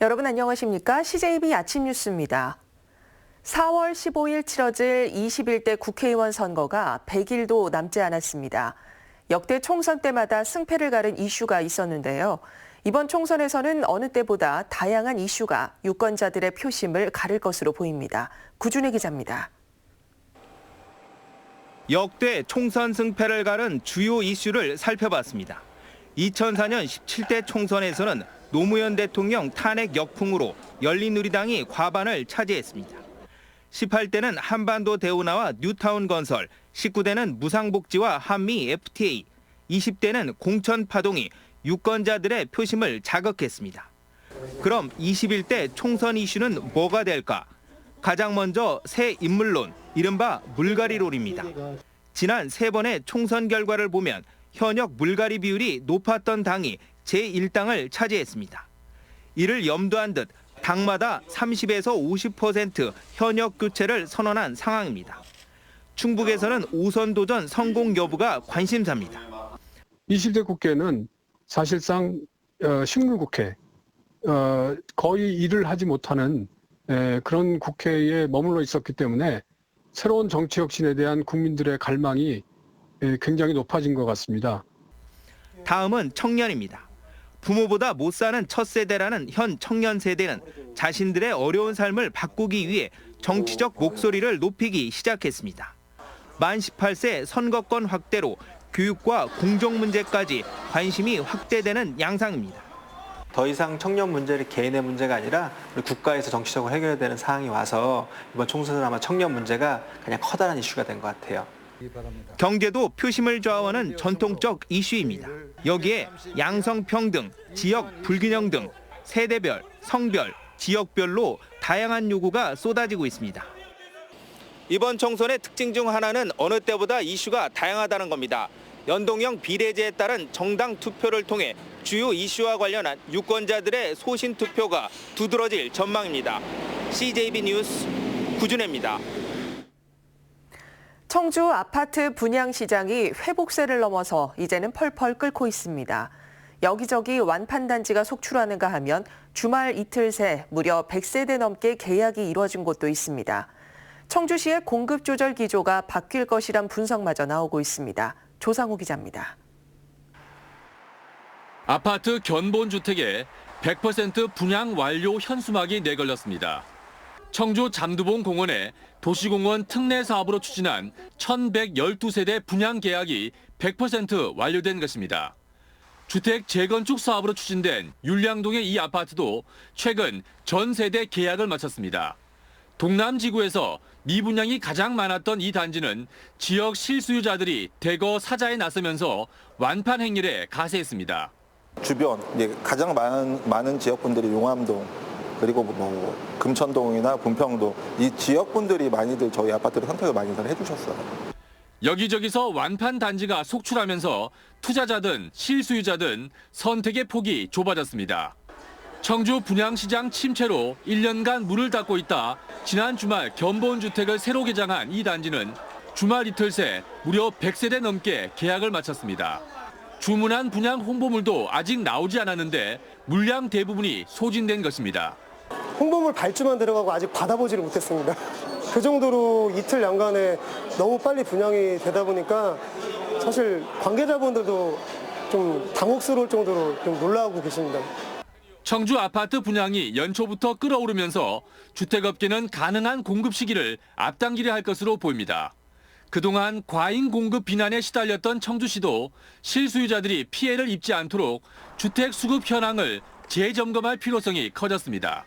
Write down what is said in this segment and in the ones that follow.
여러분 안녕하십니까? CJB 아침 뉴스입니다. 4월 15일 치러질 21대 국회의원 선거가 100일도 남지 않았습니다. 역대 총선 때마다 승패를 가른 이슈가 있었는데요. 이번 총선에서는 어느 때보다 다양한 이슈가 유권자들의 표심을 가를 것으로 보입니다. 구준혜 기자입니다. 역대 총선 승패를 가른 주요 이슈를 살펴봤습니다. 2004년 17대 총선에서는 노무현 대통령 탄핵 역풍으로 열린우리당이 과반을 차지했습니다. 18대는 한반도 대운하와 뉴타운 건설, 19대는 무상복지와 한미 FTA, 20대는 공천 파동이 유권자들의 표심을 자극했습니다. 그럼 21대 총선 이슈는 뭐가 될까? 가장 먼저 새 인물론, 이른바 물갈이론입니다. 지난 3번의 총선 결과를 보면 현역 물갈이 비율이 높았던 당이 제1당을 차지했습니다. 이를 염두한 듯 당마다 30에서 50% 현역 교체를 선언한 상황입니다. 충북에서는 5선 도전 성공 여부가 관심사입니다. 20대 국회는 사실상 식물국회, 거의 일을 하지 못하는 그런 국회에 머물러 있었기 때문에 새로운 정치 혁신에 대한 국민들의 갈망이 굉장히 높아진 것 같습니다. 다음은 청년입니다. 부모보다 못 사는 첫 세대라는 현 청년 세대는 자신들의 어려운 삶을 바꾸기 위해 정치적 목소리를 높이기 시작했습니다. 만 18세 선거권 확대로 교육과 공정 문제까지 관심이 확대되는 양상입니다. 더 이상 청년 문제를 개인의 문제가 아니라 우리 국가에서 정치적으로 해결해야 되는 상황이 와서 이번 총선은 아마 청년 문제가 그냥 커다란 이슈가 된 것 같아요. 경제도 표심을 좌우하는 전통적 이슈입니다. 여기에 양성평등, 지역 불균형 등 세대별, 성별, 지역별로 다양한 요구가 쏟아지고 있습니다. 이번 총선의 특징 중 하나는 어느 때보다 이슈가 다양하다는 겁니다. 연동형 비례제에 따른 정당 투표를 통해 주요 이슈와 관련한 유권자들의 소신 투표가 두드러질 전망입니다. CJB 뉴스 구준혜입니다. 청주 아파트 분양 시장이 회복세를 넘어서 이제는 펄펄 끓고 있습니다. 여기저기 완판 단지가 속출하는가 하면 주말 이틀 새 무려 100세대 넘게 계약이 이루어진 곳도 있습니다. 청주시의 공급 조절 기조가 바뀔 것이란 분석마저 나오고 있습니다. 조상우 기자입니다. 아파트 견본주택에 100% 분양 완료 현수막이 내걸렸습니다. 청주 잠두봉 공원에 도시공원 특례 사업으로 추진한 1,112세대 분양 계약이 100% 완료된 것입니다. 주택 재건축 사업으로 추진된 율량동의 이 아파트도 최근 전 세대 계약을 마쳤습니다. 동남지구에서 미분양이 가장 많았던 이 단지는 지역 실수요자들이 대거 사자에 나서면서 완판 행렬에 가세했습니다. 주변 가장 많은 지역분들이 용암동 그리고 금천동이나 분평동 이 지역분들이 많이들 저희 아파트를 선택을 많이들 해주셨어요. 여기저기서 완판 단지가 속출하면서 투자자든 실수요자든 선택의 폭이 좁아졌습니다. 청주 분양시장 침체로 1년간 문을 닫고 있다 지난 주말 견본주택을 새로 개장한 이 단지는 주말 이틀 새 무려 100세대 넘게 계약을 마쳤습니다. 주문한 분양 홍보물도 아직 나오지 않았는데 물량 대부분이 소진된 것입니다. 홍보물 발주만 들어가고 아직 받아보지를 못했습니다. 그 정도로 이틀 연간에 너무 빨리 분양이 되다 보니까 사실 관계자분들도 좀 당혹스러울 정도로 좀 놀라고 계십니다. 청주 아파트 분양이 연초부터 끓어오르면서 주택업계는 가능한 공급 시기를 앞당기려 할 것으로 보입니다. 그동안 과잉 공급 비난에 시달렸던 청주시도 실수요자들이 피해를 입지 않도록 주택 수급 현황을 재점검할 필요성이 커졌습니다.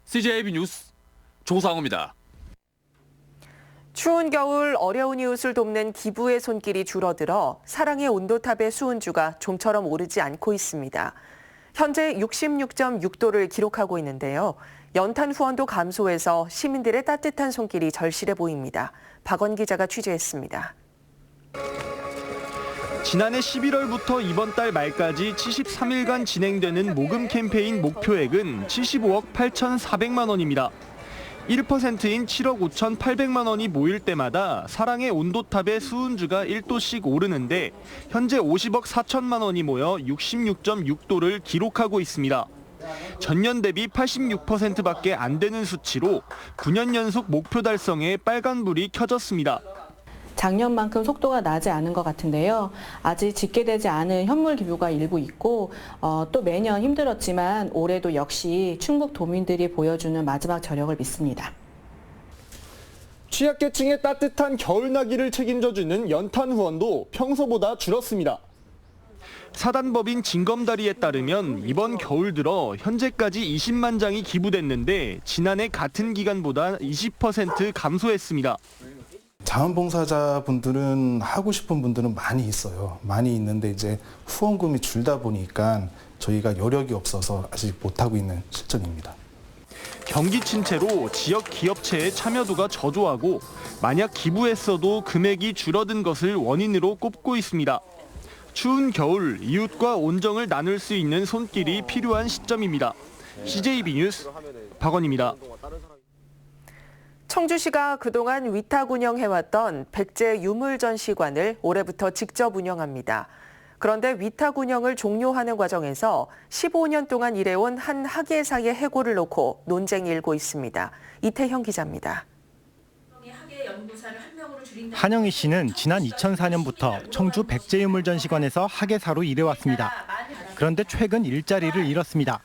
CJB 뉴스 조상우입니다. 추운 겨울 어려운 이웃을 돕는 기부의 손길이 줄어들어 사랑의 온도탑의 수온주가 좀처럼 오르지 않고 있습니다. 현재 66.6도를 기록하고 있는데요. 연탄 후원도 감소해서 시민들의 따뜻한 손길이 절실해 보입니다. 박원 기자가 취재했습니다. 지난해 11월부터 이번 달 말까지 73일간 진행되는 모금 캠페인 목표액은 75억 8,400만 원입니다. 1%인 7억 5,800만 원이 모일 때마다 사랑의 온도탑의 수은주가 1도씩 오르는데 현재 50억 4천만 원이 모여 66.6도를 기록하고 있습니다. 전년 대비 86%밖에 안 되는 수치로 9년 연속 목표 달성에 빨간불이 켜졌습니다. 작년만큼 속도가 나지 않은 것 같은데요. 아직 집계되지 않은 현물 기부가 일부 있고 또 매년 힘들었지만 올해도 역시 충북 도민들이 보여주는 마지막 저력을 믿습니다. 취약계층의 따뜻한 겨울나기를 책임져주는 연탄 후원도 평소보다 줄었습니다. 사단법인 징검다리에 따르면 이번 겨울 들어 현재까지 20만 장이 기부됐는데 지난해 같은 기간보다 20% 감소했습니다. 자원봉사자분들은 하고 싶은 분들은 많이 있어요. 많이 있는데 이제 후원금이 줄다 보니까 저희가 여력이 없어서 아직 못하고 있는 실정입니다. 경기 침체로 지역 기업체의 참여도가 저조하고 만약 기부했어도 금액이 줄어든 것을 원인으로 꼽고 있습니다. 추운 겨울 이웃과 온정을 나눌 수 있는 손길이 필요한 시점입니다. CJB 뉴스 박원입니다. 청주시가 그동안 위탁 운영해왔던 백제 유물 전시관을 올해부터 직접 운영합니다. 그런데 위탁 운영을 종료하는 과정에서 15년 동안 일해온 한 학예사의 해고를 놓고 논쟁이 일고 있습니다. 이태형 기자입니다. 한영희 씨는 지난 2004년부터 청주 백제유물전시관에서 학예사로 일해왔습니다. 그런데 최근 일자리를 잃었습니다.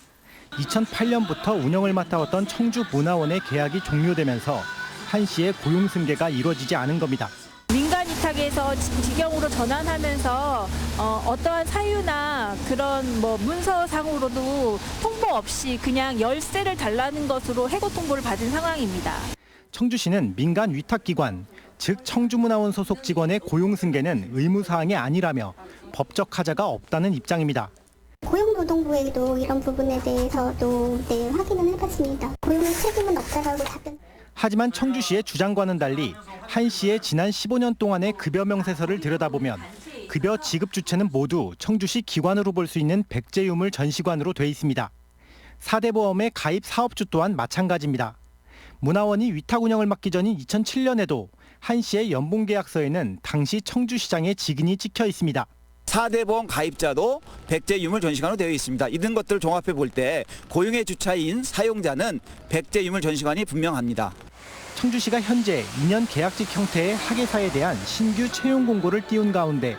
2008년부터 운영을 맡아왔던 청주문화원의 계약이 종료되면서 한 씨의 고용 승계가 이루어지지 않은 겁니다. 민간 위탁에서 직영으로 전환하면서 어떠한 사유나 그런 문서상으로도 통보 없이 그냥 열세를 달라는 것으로 해고 통보를 받은 상황입니다. 청주시는 민간 위탁기관, 즉 청주문화원 소속 직원의 고용 승계는 의무사항이 아니라며 법적 하자가 없다는 입장입니다. 고용노동부에도 이런 부분에 대해서도 확인을 해봤습니다. 고용의 책임은 없다라고 답변. 하지만 청주시의 주장과는 달리 한 씨의 지난 15년 동안의 급여 명세서를 들여다보면 급여 지급 주체는 모두 청주시 기관으로 볼 수 있는 백제유물 전시관으로 돼 있습니다. 4대 보험의 가입 사업주 또한 마찬가지입니다. 문화원이 위탁 운영을 맡기 전인 2007년에도 한 씨의 연봉계약서에는 당시 청주시장의 직인이 찍혀 있습니다. 4대 보험 가입자도 백제유물전시관으로 되어 있습니다. 이런 것들을 종합해 볼 때 고용의 주차인 사용자는 백제유물전시관이 분명합니다. 청주시가 현재 2년 계약직 형태의 학예사에 대한 신규 채용 공고를 띄운 가운데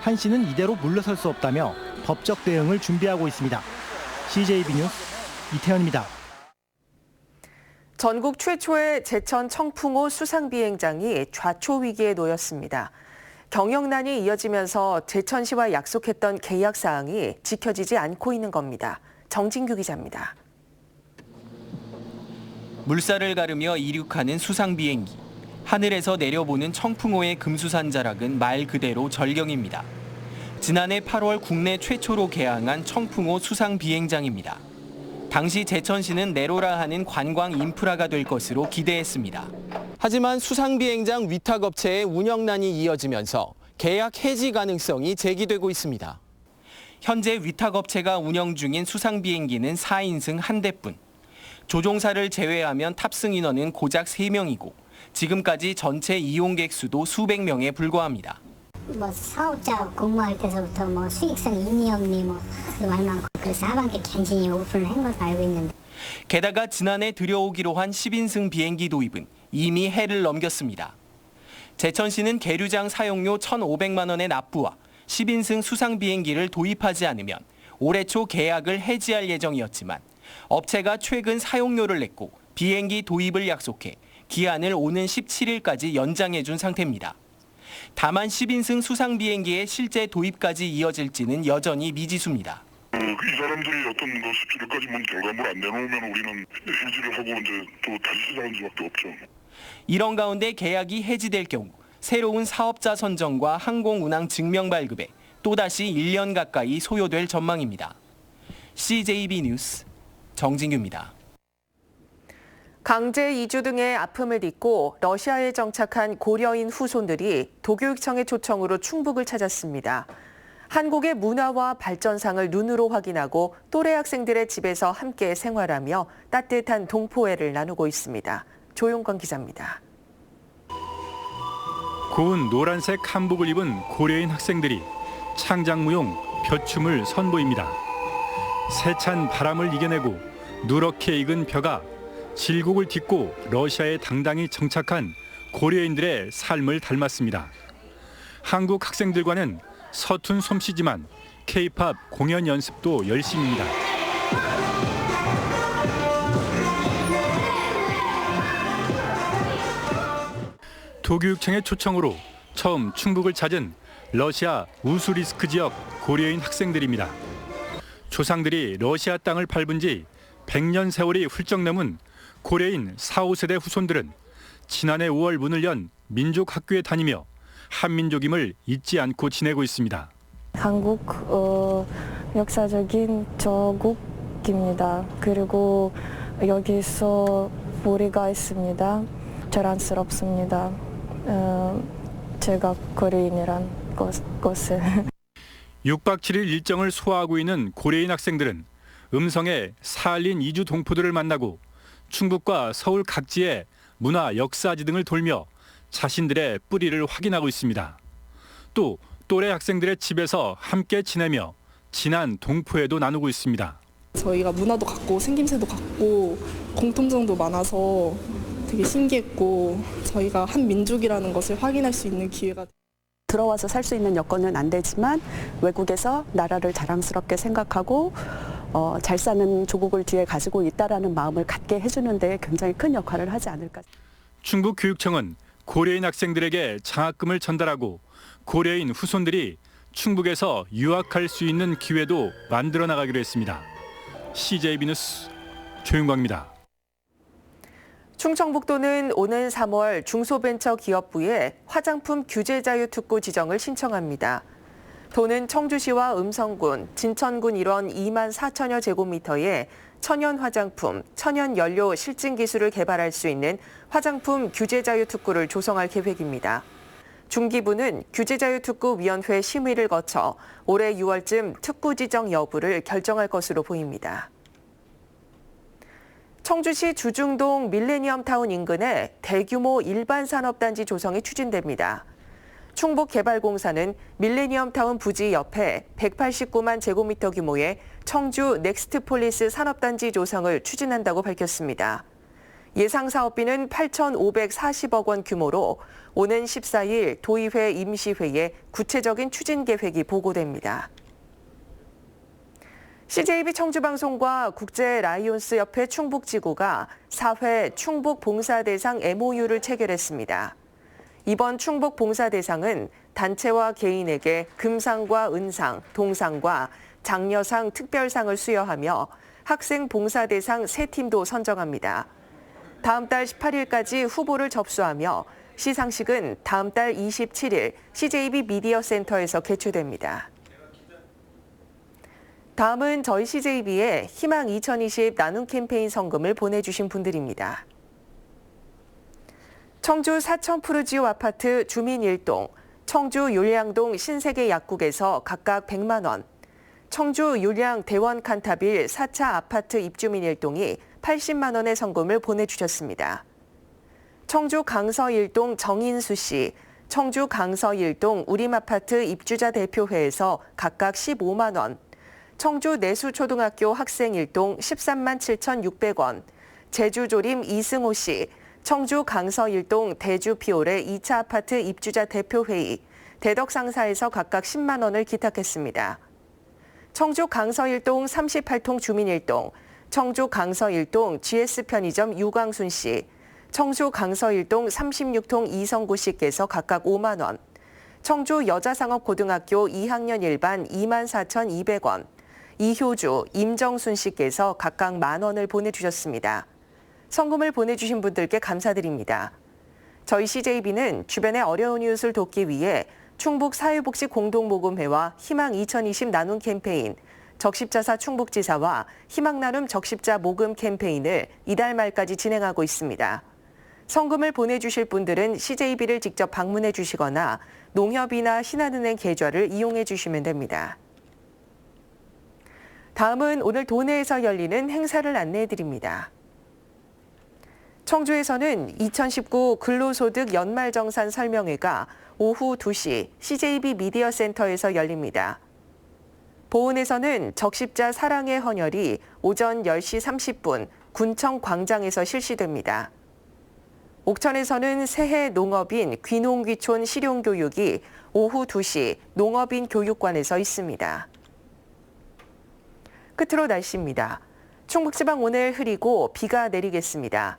한 씨는 이대로 물러설 수 없다며 법적 대응을 준비하고 있습니다. CJB 뉴스 이태현입니다. 전국 최초의 제천 청풍호 수상비행장이 좌초 위기에 놓였습니다. 경영난이 이어지면서 제천시와 약속했던 계약 사항이 지켜지지 않고 있는 겁니다. 정진규 기자입니다. 물살을 가르며 이륙하는 수상비행기. 하늘에서 내려보는 청풍호의 금수산자락은 말 그대로 절경입니다. 지난해 8월 국내 최초로 개항한 청풍호 수상비행장입니다. 당시 제천시는 내로라 하는 관광 인프라가 될 것으로 기대했습니다. 하지만 수상비행장 위탁업체의 운영난이 이어지면서 계약 해지 가능성이 제기되고 있습니다. 현재 위탁업체가 운영 중인 수상비행기는 4인승 1대뿐. 조종사를 제외하면 탑승 인원은 고작 3명이고 지금까지 전체 이용객 수도 수백 명에 불과합니다. 사업자 근무할 때서부터 수익성 인이업리 말 많고 그래서 하반기 간신히 오픈을 한 것으로 알고 있는데. 게다가 지난해 들여오기로 한 10인승 비행기 도입은 이미 해를 넘겼습니다. 제천시는 계류장 사용료 1,500만 원의 납부와 10인승 수상 비행기를 도입하지 않으면 올해 초 계약을 해지할 예정이었지만 업체가 최근 사용료를 냈고 비행기 도입을 약속해 기한을 오는 17일까지 연장해 준 상태입니다. 다만 10인승 수상 비행기의 실제 도입까지 이어질지는 여전히 미지수입니다. 이 사람들이 어떤 수출까지 결과물 안 내놓으면 우리는 해지를 하고 이제 또 다시 시작하는 수밖에 없죠. 이런 가운데 계약이 해지될 경우 새로운 사업자 선정과 항공운항 증명 발급에 또다시 1년 가까이 소요될 전망입니다. CJB 뉴스 정진규입니다. 강제 이주 등의 아픔을 딛고 러시아에 정착한 고려인 후손들이 도교육청의 초청으로 충북을 찾았습니다. 한국의 문화와 발전상을 눈으로 확인하고 또래 학생들의 집에서 함께 생활하며 따뜻한 동포애를 나누고 있습니다. 조용건 기자입니다. 고운 노란색 한복을 입은 고려인 학생들이 창작무용 벼춤을 선보입니다. 세찬 바람을 이겨내고 누렇게 익은 벼가 질곡을 딛고 러시아에 당당히 정착한 고려인들의 삶을 닮았습니다. 한국 학생들과는 서툰 솜씨지만 K-팝 공연 연습도 열심입니다. 도교육청의 초청으로 처음 충북을 찾은 러시아 우수리스크 지역 고려인 학생들입니다. 조상들이 러시아 땅을 밟은 지 100년 세월이 훌쩍 넘은 고려인 4, 5세대 후손들은 지난해 5월 문을 연 민족학교에 다니며 한민족임을 잊지 않고 지내고 있습니다. 한국 역사적인 저국입니다. 그리고 여기서 우리가 있습니다. 자랑스럽습니다. 제가 고려인이란 것을. 6박 7일 일정을 소화하고 있는 고려인 학생들은 음성의 사할린 이주 동포들을 만나고 충북과 서울 각지의 문화, 역사지 등을 돌며 자신들의 뿌리를 확인하고 있습니다. 또 또래 학생들의 집에서 함께 지내며 진한 동포애도 나누고 있습니다. 저희가 문화도 같고 생김새도 같고 공통점도 많아서 되게 신기했고 저희가 한 민족이라는 것을 확인할 수 있는 기회가 들어와서 살 수 있는 여건은 안 되지만 외국에서 나라를 자랑스럽게 생각하고 잘 사는 조국을 뒤에 가지고 있다라는 마음을 갖게 해주는 데 굉장히 큰 역할을 하지 않을까. 충북교육청은 고려인 학생들에게 장학금을 전달하고 고려인 후손들이 충북에서 유학할 수 있는 기회도 만들어 나가기로 했습니다. CJB 뉴스 조윤광입니다. 충청북도는 오는 3월 중소벤처기업부에 화장품 규제자유 특구 지정을 신청합니다. 도는 청주시와 음성군, 진천군 일원 2만 4천여 제곱미터의 천연 화장품, 천연 연료 실증 기술을 개발할 수 있는 화장품 규제자유 특구를 조성할 계획입니다. 중기부는 규제자유특구위원회 심의를 거쳐 올해 6월쯤 특구 지정 여부를 결정할 것으로 보입니다. 청주시 주중동 밀레니엄타운 인근에 대규모 일반 산업단지 조성이 추진됩니다. 충북개발공사는 밀레니엄타운 부지 옆에 189만 제곱미터 규모의 청주 넥스트폴리스 산업단지 조성을 추진한다고 밝혔습니다. 예상 사업비는 8,540억 원 규모로 오는 14일 도의회 임시회에 구체적인 추진 계획이 보고됩니다. CJB 청주방송과 국제라이온스협회 충북지구가 4회 충북봉사대상 MOU를 체결했습니다. 이번 충북봉사대상은 단체와 개인에게 금상과 은상, 동상과 장려상, 특별상을 수여하며 학생봉사대상 3팀도 선정합니다. 다음 달 18일까지 후보를 접수하며 시상식은 다음 달 27일 CJB 미디어 센터에서 개최됩니다. 다음은 저희 CJB에 희망 2020 나눔 캠페인 성금을 보내주신 분들입니다. 청주 사천 푸르지오 아파트 주민 1동, 청주 율량동 신세계 약국에서 각각 100만 원, 청주 율량 대원 칸타빌 4차 아파트 입주민 1동이 80만 원의 성금을 보내주셨습니다. 청주 강서 1동 정인수 씨, 청주 강서 1동 우림아파트 입주자 대표회에서 각각 15만 원, 청주 내수초등학교 학생 1동 13만 7,600원, 제주조림 이승호 씨, 청주 강서 1동 대주피올의 2차 아파트 입주자 대표회의, 대덕상사에서 각각 10만 원을 기탁했습니다. 청주 강서 1동 38통 주민 1동, 청주 강서 1동 GS 편의점 유광순 씨, 청주 강서 1동 36통 이성구 씨께서 각각 5만 원, 청주 여자상업고등학교 2학년 1반 24,200원, 이효주, 임정순 씨께서 각각 만 원을 보내주셨습니다. 성금을 보내주신 분들께 감사드립니다. 저희 CJB는 주변의 어려운 이웃을 돕기 위해 충북사회복지공동모금회와 희망 2020 나눔 캠페인, 적십자사 충북지사와 희망나눔 적십자 모금 캠페인을 이달 말까지 진행하고 있습니다. 성금을 보내주실 분들은 CJB를 직접 방문해 주시거나 농협이나 신한은행 계좌를 이용해 주시면 됩니다. 다음은 오늘 도내에서 열리는 행사를 안내해 드립니다. 청주에서는 2019 근로소득 연말정산 설명회가 오후 2시 CJB 미디어 센터에서 열립니다. 보은에서는 적십자 사랑의 헌혈이 오전 10시 30분 군청 광장에서 실시됩니다. 옥천에서는 새해 농업인 귀농귀촌 실용교육이 오후 2시 농업인 교육관에서 있습니다. 끝으로 날씨입니다. 충북지방 오늘 흐리고 비가 내리겠습니다.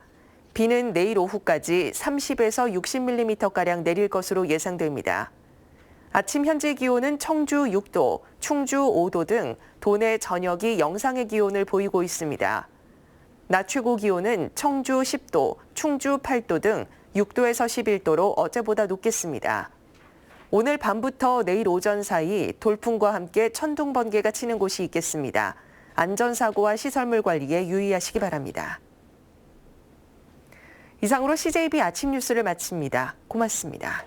비는 내일 오후까지 30에서 60mm가량 내릴 것으로 예상됩니다. 아침 현재 기온은 청주 6도, 충주 5도 등 도내 전역이 영상의 기온을 보이고 있습니다. 낮 최고 기온은 청주 10도, 충주 8도 등 6도에서 11도로 어제보다 높겠습니다. 오늘 밤부터 내일 오전 사이 돌풍과 함께 천둥 번개가 치는 곳이 있겠습니다. 안전사고와 시설물 관리에 유의하시기 바랍니다. 이상으로 CJB 아침 뉴스를 마칩니다. 고맙습니다.